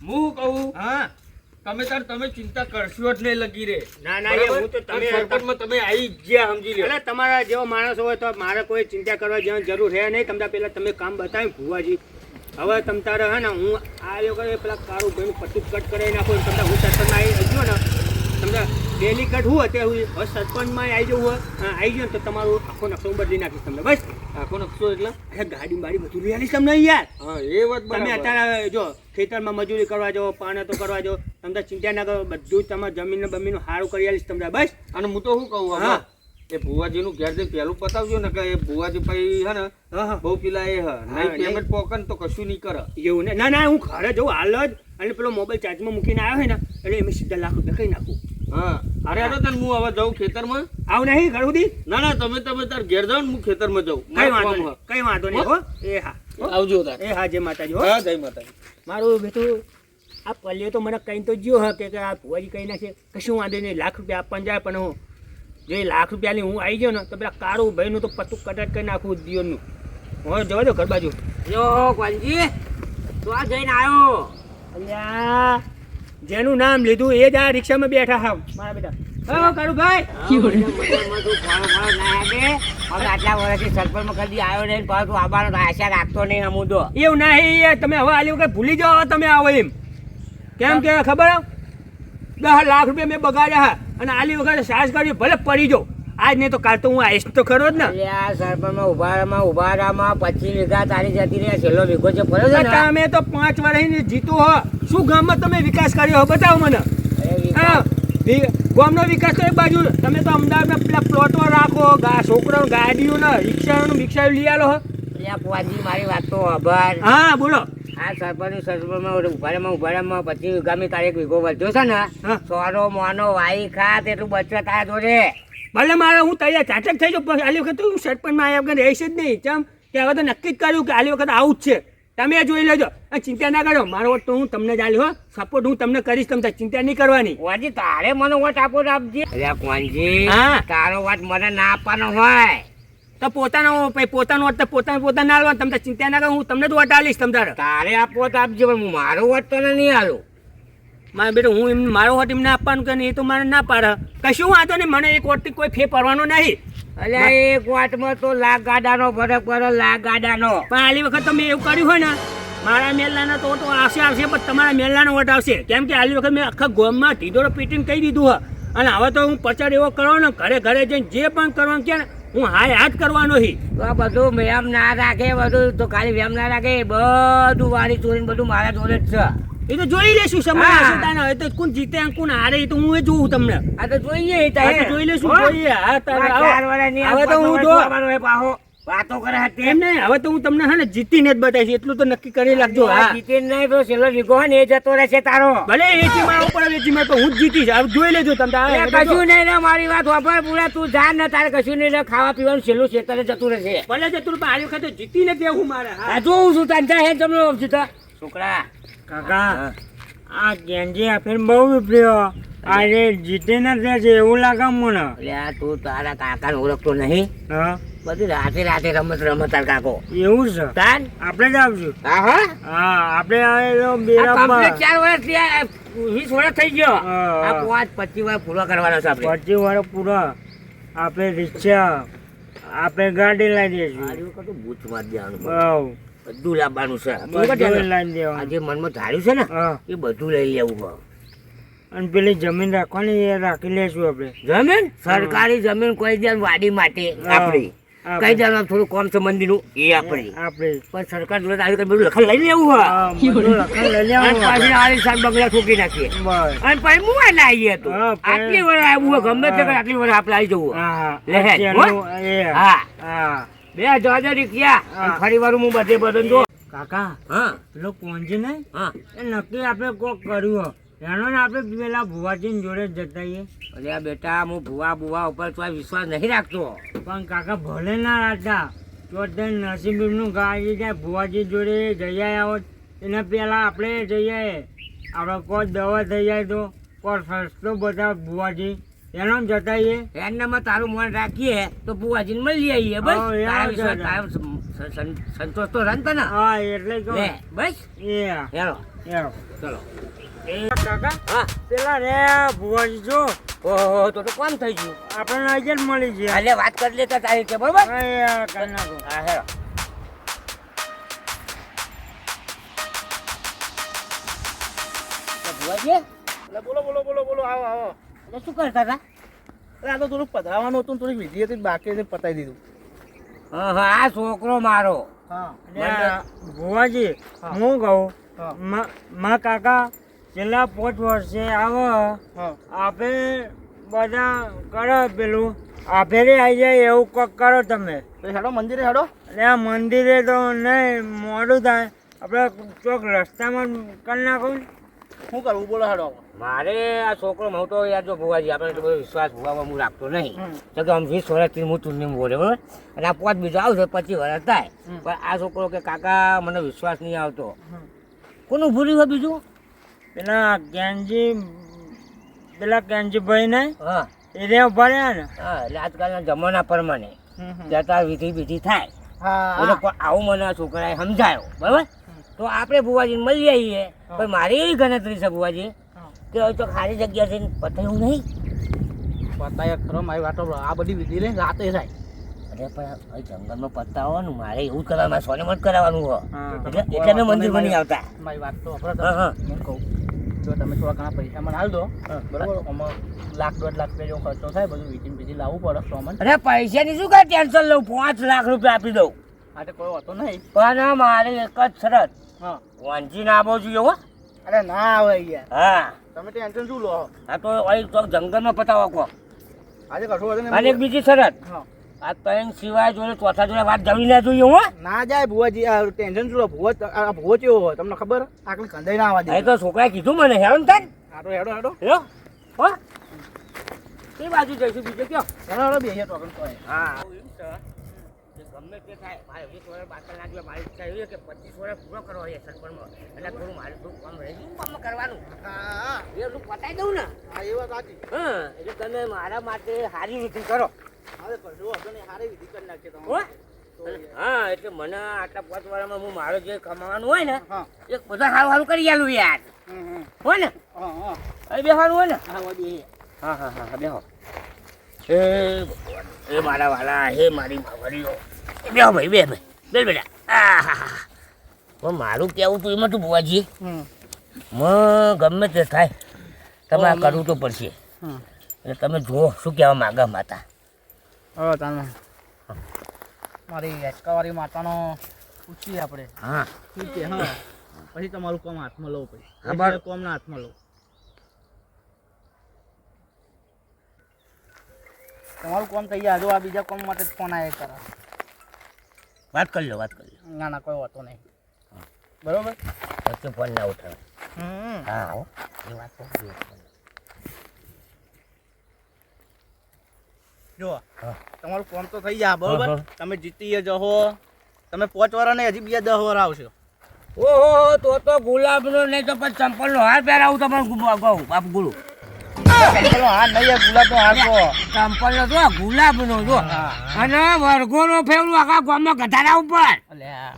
હું કહું હા તમે ચિંતા કરશો જ નહીં લગી રે. ના ના બરાબર? હું તો તમે સરપંચમાં તમે આવી ગયા સમજી લ્યો. એટલે તમારા જેવો માણસ હોય તો મારે કોઈ ચિંતા કરવા જેવાની જરૂર છે નહીં. તમને પેલા તમે કામ બતાવ્યું ભુવાજી, હવે તમ તારે હે ને હું આવ્યો કરે પેલા કાળું ભાઈનું પટ્ટું કટ કરાવી નાખો. તમને હું સરપંચમાં આવી ગયો ને તમને ડેલી કટ હું અત્યારે હું હવે સરપંચમાં આવી જવું હોય આવી ગયો ને તો તમારું આખો નકશો હું બદલી નાખીશ તમને. બસ આખો નકશો એટલે ગાડી બાડી બધું લઈ આવીશ તમને યાર. હા એ વાત તમે બરાબર. અત્યારે જો ખેતરમાં મજૂરી કરવા જાઓ, પાણા તો કરવા જાઓ, તમને ચિંતા ના કરો, બધું તમારે જમીન બમીનું સારું કરી આવીશ તમને. બસ અને હું તો શું કહું હવે હા. એ ભુવાજીનું ઘેર જઈને પહેલું પતાવજો ને કે એ ભુવાજી ભાઈ હે ને બહુ પેલા એ હ નહીં પેમેન્ટ પોકન તો કશું નહીં કરે એવું ને. ના ના હું ઘરે જઉં હાલ જ અને પેલો મોબાઈલ ચાર્જમાં મૂકીને આવ્યો હોય ને એટલે એમ સીધા લાખ રૂપિયા કહી નાખું. હા અરે અરે તને હું હવે જાઉં ખેતરમાં. આવું નહીં ઘર સુધી ના ના તમે તાર ઘેર જાઓ ને હું ખેતરમાં જાઉં. કઈ વાંધો નહીં, કઈ વાંધો નહીં હો. એ હા આવજો તાર. એ હા જય માતાજી હો. હા જય માતાજી. મારું બેટું આ પલ્લીઓ તો મને કઈ તો જ્યો હ કે આ ભુવાજી કહી નાખે કશું વાંધો નહીં, લાખ રૂપિયા આપવાનું જાય. પણ હું જે લાખ રૂપિયાની હું આવી ગયો ને તો પેલા કાળું ભાઈનું તો પત્તું કટાટ કરી નાખું દિયોનું. હવે જવા દો ઘર બાજુ. જો કોલજી તો આ જઈને આવ્યો. અલ્યા જેનું નામ લીધું એ જ આ રિક્ષામાં બેઠા હાવ મારા બેટા. હા કાળું ભાઈ આટલા વર્ષથી સરપંચમાં કદી આવ્યો નહીં, પરંતુ આવવાનો આશા રાખતો નહીં અમુદો. એવું નહીં, તમે હવે આલી વખત ભૂલી જાઓ તમે આવો એમ. કેમ કે ખબર 10 લાખ રૂપિયા મેં બગાડ્યા હા અને આલી વખત સાસ કરી ભલે પડી જાઉં આજ નહીં તો કાલ તો હું આવીશ તો ખરો જ ને. આ સરપંચમાં ઉભારામાં 25 વીઘા તારી જતી રહી, છેલ્લો વીઘો જે પડ્યો છે ને તમે તો 5 વર્ષની જીતું હો. શું ગામમાં તમે વિકાસ કર્યો હો બતાવો મને. હા ગામનો વિકાસ તો એક બાજુ, તમે તો અમદાવાદમાં પેલા પ્લોટો રાખો, છોકરાઓ ગાડીઓ ને રિક્ષા લઈ આલો હો. પુવાજી મારી વાત તો અભાર. હા બોલો. આ સરપંચમાં ઉભારામાં 25 વીઘામાં તારે એક વીઘો વધ્યો છે ને, સોનો મોનો વાઈ ખાત એટલું બચત તારા જોડે. ભલે મારે હું તૈયાર ચાચક થઈ જાઉં પણ આલી વખત હું સરપંચમાં આવ્યા વગર રહીશ જ નહીં. ચમ કે હવે તો નક્કી જ કર્યું કે આલી વખત આવું જ છે. તમે જોઈ લેજો, ચિંતા ના કરો. મારો વોટ તો હું તમને જ આલ્યો હો. સપોર્ટ હું તમને કરીશ, તમે ચિંતા નહીં કરવાની. વાજી તારે મને વોટ આપજે. અરે કોણજી હા તારો વોટ મને ના આપવાનો હોય તો પોતાનો વોટ તો પોતાને ના આલવાનો. તમે ચિંતા ના કરો, હું તમને જ વોટ આલીશ. તમ તારે આપવો તો આપજે, પણ હું મારો વોટ તો નહીં આલું. મારા બેટો હું મારો વોટ એમને આપવાનું કે નહીં એ તો મારે ના પાડે. કશું વાંધો નહીં, મને એક વોટથી કોઈ ફેર પડવાનો નહીં. અલ્યા એક વોટમાં તો લાખ ગાડાનો ફરક પડે, લાખ ગાડાનો. પણ આલી વખત તમે એવું કર્યું હોય ને મારા મેલ્લાનો તો આવશે પણ તમારા મેલ્લાનો વોટ આવશે. કેમ કે આલી વખત મેં આખા ગામમાં ઢીડોરો પીટીને કહી દીધું હોય. અને હવે તો હું પ્રચાર એવો કરવાનો ને ઘરે ઘરે જઈને જે પણ કરવાનું કે હું હાથ કરવાનો હી. તો આ બધું વ્યાયામ ના રાખે, બધું તો ખાલી વ્યાયામ ના રાખે, બધું વાળી ચોરીને બધું મારા જોડે જ છે. એ તો જોઈ લેશું સમય હવે તો કોણ જીતે કોણ હારે એ તો હું એ જોઉં તમને. આ તો જોઈએ જોઈ લેશું જોઈએ. હવે તો હું વાતો કરે એમ નહીં, હવે તો હું તમને હે ને જીતીને જ બતાવીશ એટલું તો નક્કી કરી રાખજો. હા જીતી નહીં તો છેલ્લો વીઘો ને એ જતો રહેશે તારો. ભલે એચી માં ઉપર એચી માં તો હું જ જીતીશ. હવે જોઈ લેજો તમે. કશું નહીં રે મારી વાત વાપર પૂરા, તું જા ને તારે કશું નહીં રે, ખાવા પીવાનું છેલ્લું ખેતરે જતું રહેશે. ભલે જતું પણ આ વખતે જીતીને દેવું મારે. હા જોઉં છું તને હે તમને છોકરા. કાકા આ ગેંજી આપીને બહુ વિપર્યો. આજે જીતીને જ રહેશે એવું લાગે મને. એટલે તું તારા કાકાને ઓળખતો નહીં? હા બધી રાતે રમત તાર કાકો. એવું છે તાર આપણે જ આવશું. હા આપણે 4 વર્ષ 20 વર્ષ થઈ ગયો. આ 25 વર્ષ પૂરો કરવાનો છે આપણે. 25 વર્ષ પૂરા આપણે રિક્ષા આપણે ગાડી લઈ દઈશું. બૂથ મારી દેવાનું, બધું બધું લાવવાનું છે. લઈ દેવાનું. આ જે મનમાં ધાર્યું છે ને એ બધું લઈ લેવું. અને પેલી જમીન રાખવાની એ રાખી લેશું આપણે. જમીન સરકારી જમીન કોઈ દે વાડી માટે આપણી, કઈ દે થોડું કોમ છે મંદિરનું એ આપણી. પણ સરકાર જોડે આવી બધું લખન લઈ લેવું હોય. પાછી આલી શાક બગલા ઠોકી નાખીએ અને પછી મુવા ના આવીએ તો આટલી વાર આવ્યું હોય ગમે તે આટલી વાર આપણે આવી જવું. હા 2000 રૂપિયા ફરી વાર હું બધે બદન જો. કાકા હા પેલો કોંજી નહીં હા એ નક્કી આપણે કોક કર્યું એનો ને આપણે પેલા ભુવાજી જોડે જતાઈએ. અરે બેટા હું ભુવા ઉપર તો વિશ્વાસ નહીં રાખતો. પણ કાકા ભલે ના રાખતા તો નસીબનું ગાડી જાય ભુવાજી જોડે જઈ આવો એના પેલા આપણે જઈએ. આપણે કોઈ દવા થઈ જાય તો કોઈ સસ્તો બધા ભુવાજી એનો જતાઈએ. એનામાં તારું મન રાખીએ તો ભુવાજીને મળી આવીએ. બસ સંતોષ તો રંત ને. હા એટલે બસ એ હેલો ચલો કાકા હા પેલા રે ભુવાજી જો ઓહો તો કોમ થઈ ગયું આપણને અજર મળી છે હાલે વાત કરી લેતા તારી કે બરોબર કરી નાખો હા હેરો ભુવાજી બોલો આવો આવો એટલે શું કરતા હતા આ તો થોડુંક પધરાવાનું હતું ને થોડીક વિધિ હતી બાકી હતી પતાવી દીધું હા હા આ છોકરો મારો હા ભુવાજી હું કહું મા કાકા છેલ્લા 5 વર્ષે આવો હા આપે બધા કરો પેલું આપેલી આવી જાય એવું કોક કરો તમે તો હેડો મંદિરે હેડો એટલે આ મંદિરે તો નહીં મોડું થાય આપણે ચોક રસ્તામાં કરી નાખો ને. શું કરવું બોલો હેડો મારે આ છોકરો હું તો યાર જો ભુવાજી આપણે તો બધો વિશ્વાસ ભુવામાં હું રાખતો નહીં તો કે આમ 20 વર્ષથી હું તું નહીં બોલે બરાબર અને આ 5 બીજો આવશે 25 વર્ષ થાય પણ આ છોકરો કે કાકા મને વિશ્વાસ નહીં આવતો કોનું ભૂલ્યું હોય બીજું પેલા કેનજીભાઈ ને હા એ રે ભર્યા ને હા એટલે આજકાલના જમાના પ્રમાણે જતા વિધિ વિધિ થાય હા એટલે આવું મને આ છોકરાએ સમજાયો બરાબર તો આપણે ભુવાજીને મળી આવીએ પણ મારી એવી ગણતરી છે ભુવાજી કે હવે તો ખાલી જગ્યા છે પતાયું નહીં પતાય ખરો મારી વાતો આ બધી વિધિ લઈને રાતે થાય અરે પણ હવે જંગલમાં પતાવવાનું મારે એવું કરવાનું સોને મત કરાવવાનું હોય એટલે અમે મંદિર બની આવતા મારી વાત તો હા હા હું કહું જો તમે થોડા ઘણા પૈસા મને હાલ દો બરોબર આમાં 1,00,000-1.5 લાખ જેવો ખર્ચો થાય બધું વિધિ વિધિ લાવવું પડે સોમન અરે પૈસાની શું કાંઈ ટેન્શન લઉં 5 લાખ રૂપિયા આપી દઉં આજે કોઈ હોતો નહીં પણ મારે એક જ શરત હા વાંચી ના આવવો જોઈએ હો અરે ના આવે યાર હા તમે ટેન્શન શું લો આ તો અહીં તો જંગલમાં પતાવો કહો આજે કશું હતું અને એક બીજી શરત હા આ ત્રણ સિવાય જોડે ચોથા જોડે વાત જમી ના જોઈએ હો ના જાય ભુવાજી આ ટેન્શન શું લો ભુવો કેવો હોય તમને ખબર આટલી કંદાઈ ના આવવા એ દે તો છોકરાએ કીધું મને હેરાન થાય આ તો હેડો હેડો હેલો હો કઈ બાજુ જઈશું બીજે કયો હેડો હેડો બેહીએ ટોકન તો હા ગમે તે થાય મારે 20 વર્ષ બાકી લાગ્યો મારી ઈચ્છા એવી કે 25 વર્ષ પૂરો કરવો છે સરપંચમાં એટલે થોડું મારે થોડું કામ રહી ગયું કામ કરવાનું હા એટલું પતાવી દઉં ને હા એ વાત સાચી હા એટલે તમે મારા માટે સારી રીતે કરો હવે કશું હતો નહીં સારી વિધિ કરી નાખીએ તમે હો હા એટલે મને આટલા 5 વર્ષમાં હું મારો જે કમાવાનું હોય ને હા એક બધા સારું સારું કરી આલું યાર હો ને હા હા અહીં બેસવાનું હોય ને હા હવે બેહીએ હા હા હા બેહો એ મારા વાલા હે મારી માવડીઓ બેહો ભાઈ બે બેટા આ હા હા મારું કેવું તું એમાં તું ભુવાજી ગમે તે થાય તમે આ કરવું તો પડશે એટલે તમે જુઓ શું કહેવા માગા માતા હવે તાને મારી હેચકાવાળી માતાનો પૂછીએ આપણે હા શું કે હા પછી તમારું કામ હાથમાં લો હા, બરાબર. પછી કામના હાથમાં લો તમારું કામ થઈ ગયા જો આ બીજા કામ માટે ફોન આવે કરે વાત કરી લો ના ના કોઈ હોતો નહીં બરોબર વચ્ચે ફોન ના ઉઠાવે હા હો એ વાત તો ખરી. જો હા. તમારું કામ તો થઈ ગયા બરોબર હા, તમે જીતી જહો તમે 5 વર્ષ ને હજી બીજા 10 વર્ષ આવશો ઓહો તો ગુલાબનો નહીં તો પછી ચંપલનો હાર પહેરાવું તમારે કહું બાપ ગુરુ ચલો હા નહીં ગુલાબનો હાર તો ચંપલનો જો ગુલાબનો જો હા. અને વર્ગોનો ફેવરું આખા ગામમાં ગધારા ઉપર અલ્યા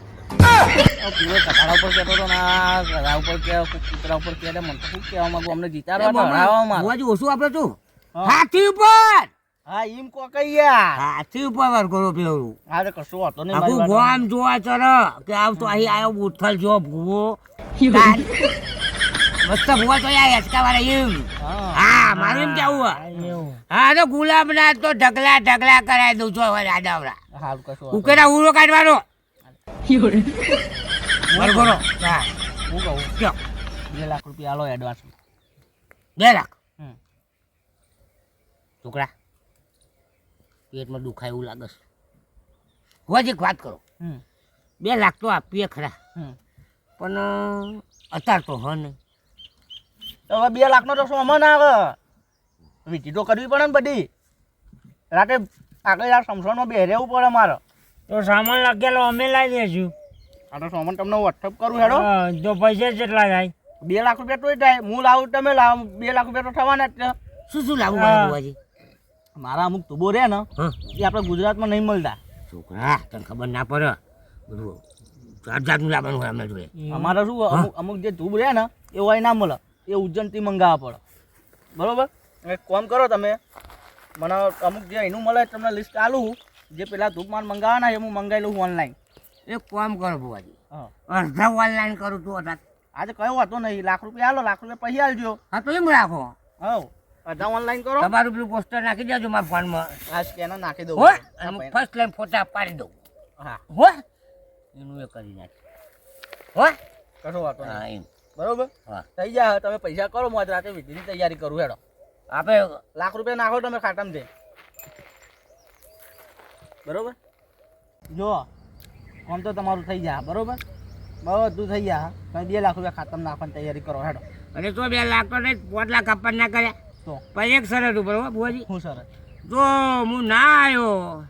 પીવો કથાડા ઉપર કહેતો હતો ના ઘડા ઉપર કે કૂતરા ઉપર કે મને તો શું કહેવા માંગુ અમને જીતાડવા હરાવવા માંગુ ભુવાજી ઓછું આપણે તું હા. હાથી ઉપર હા એમ કો કઈ યાર હાથી ઉપર વર્ગોનો ફેવરું હા તો કશું હતો નહીં આખું મારી વાત ગામ જોવા ચર કે આવતો અહીં આવ્યો બુથલ જો ભૂવો મસ્ત ભૂવા તો યાર હેચકા વાળા એમ હા મારે એમ કેવું એવું હા તો ગુલાબ ના તો ઢગલા કરાવી દઉં છો હવે આડાવડા હાલ કશું હતો ઉકેરા ઉરો કાઢવાનો વર્ગોનો હા હું કહું કયો 2 લાખ રૂપિયા આલો એડવાન્સ 2 લાખ છોકરા પેટમાં દુખાય એવું લાગે છે હોજ એક વાત કરો 2 લાખ તો આપીએ ખરા પણ અત્યારે તો હ નહીં તો હવે 2 લાખનો તો સોમાં ના આવે વિધિ તો કરવી પડે ને બધી રાતે આગળ યાર સમસોનમાં બે રહેવું પડે મારે તો સામાન લખેલો અમે લાવી દઈશું આ તો સામાન તમને વોટ્સઅપ કરું હેડો હા, તો પૈસા કેટલા થાય 2 લાખ રૂપિયા તોય થાય હું લાવું તમે લાવો 2 લાખ રૂપિયા તો થવાના જ છે શું લાવું હા. મારે ભુવાજી મારા અમુક તુબો રહે ને હા એ આપણે ગુજરાતમાં નહીં મળતા છોકરા તને ખબર ના પડે બધું જાતનું લાવવાનું હોય અમને જોઈએ. અમારે શું અમુક જે ધૂપ રહે ને એ હોય ના મળે, એ ઉજ્જૈનથી મંગાવવા પડે. બરોબર, એક કામ કરો તમે, મને અમુક જે એનું મળે તમને લિસ્ટ આલું, જે પેલા ધૂપ માન મંગાવવાના એ હું મંગાવી લઉં ઓનલાઈન. એક કામ કરો ભુવાજી, હા, અડધા ઓનલાઈન કરું તું અડધા. આજે કયો હતો નહીં, લાખ રૂપિયા આલો, લાખ રૂપિયા પૈસા આલજો. હા તો એમ રાખો, હવ અડધા ઓનલાઈન કરો. તમારું પેલું પોસ્ટર નાખી દેજો મારા ફોનમાં. આ સ્કેનર નાખી દઉં. હો ફર્સ્ટ લાઈન ફોટા પાડી દઉં. હા, હો એનું એ કરી નાખ. હો કશો વાતો નહીં. હા એમ બરોબર, હા થઈ જાય. તમે પૈસા કરો, હું આજ રાતે વિધિની તૈયારી કરું. હેડો, આપણે લાખ રૂપિયા નાખો તમે ખાતામાં દે. બરોબર, જો કોમ તો તમારું થઈ જાય. બરોબર, બધું થઈ જાય. તમે 2 લાખ રૂપિયા ખાતામાં નાખવાની તૈયારી કરો. હેડો. અને તો 2 લાખ તો નહીં, 5 લાખ આપવા ના કર્યા તો પણ એક શરત ઉપર હો ભુવાજી, હું સર જો હું ના આવ્યો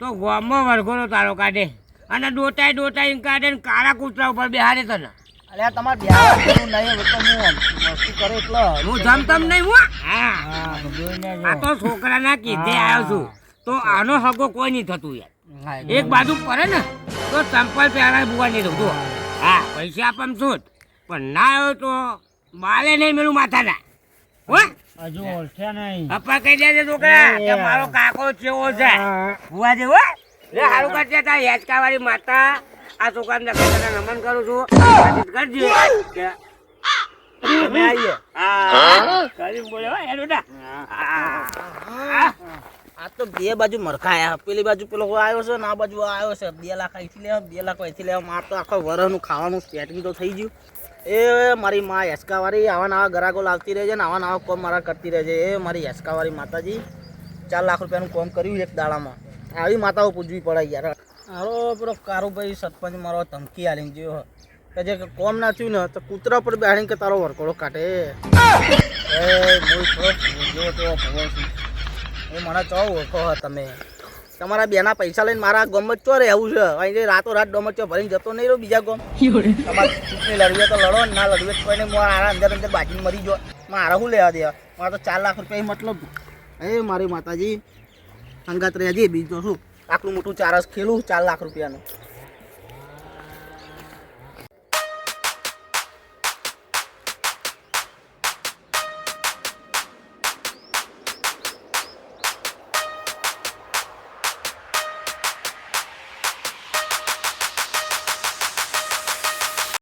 તો ગામમાં વરઘોડો તારો કાઢે અને ડોટાઈ કાઢે ને કાળા કૂતરા ઉપર બેહાડે તને. અલ્યા તમારે બ્યાહ કરવું નહીં, હવે તો હું મસ્તી કરે એટલે હું જમતમ નહીં હું. હા હા, જોઈને જો. આ તો છોકરાના કીધે આવ્યો છું, તો આનો હગો કોઈ નહીં થતું યાર. હા, એક બાજુ પડે ને તો ચંપલ પહેરા બુવા નહીં દઉં. જો હા પૈસા આપમ છું જ, પણ ના આવ્યો તો બાલે નહીં મેલું માથાના. હો હજુ ઓળખ્યા નહીં. અપ્પા કહી દેજે છોકરા કે મારો કાકો કેવો છે બુવાજી. હો લે સારું કરજે, તાર હેચકાવાળી માતા આ છોકરાને નમન કરું છું. કરજે કે અમે આવીએ. હા કરી બોલે હો એ બેટા. આ તો 2 બાજુ મરખાયા. પેલી બાજુ પેલો આવ્યો છે ને આ બાજુ આવ્યો છે. 2 લાખ અહીંથી લેવા, 2 લાખ અહીંથી લેવા. માર તો આખા વરસનું ખાવાનું સેટિંગ તો થઈ ગયું. એ મારી માં હેસકાવાળી આવા નવા ગરાકો લાવતી રહેજે ને આવા નવા કોમ મારા કરતી રહેજે. એ મારી હેસકાવાળી માતાજી 4 લાખ રૂપિયાનું કોમ કર્યું એક દાડામાં. આવી માતાઓ પૂજવી પડે યાર. હારો પેલો કારુભાઈ સરપંચ મારો ધમકી આલીને ગયો કે જે કોમ ના થયું ને તો કૂતરા પર બેહાડીને કે તારો વરકોડો કાઢે. એ હું થોડો જેવો તેવો ભવો છું. એ મને ચો ઓળખો હો તમે. તમારા બેના પૈસા લઈને મારા ગામમાં ચો રહેવું છે. અહીં રાતો રાત ડોમર ચો ભરીને જતો નહીં રહ્યો બીજા ગામ. તમારે ચૂંટણી લડવી તો લડો ને ના લડવી તો કોઈને મારા અંદર બાજીને મરી ગયો. મારા શું લેવા દેવા? મારા તો 4 લાખ રૂપિયા મતલબ. એ મારી માતાજી અંગાત રહેજે, બીજું શું આટલું મોટું ચારસ ખેલું 4 લાખ રૂપિયાનું.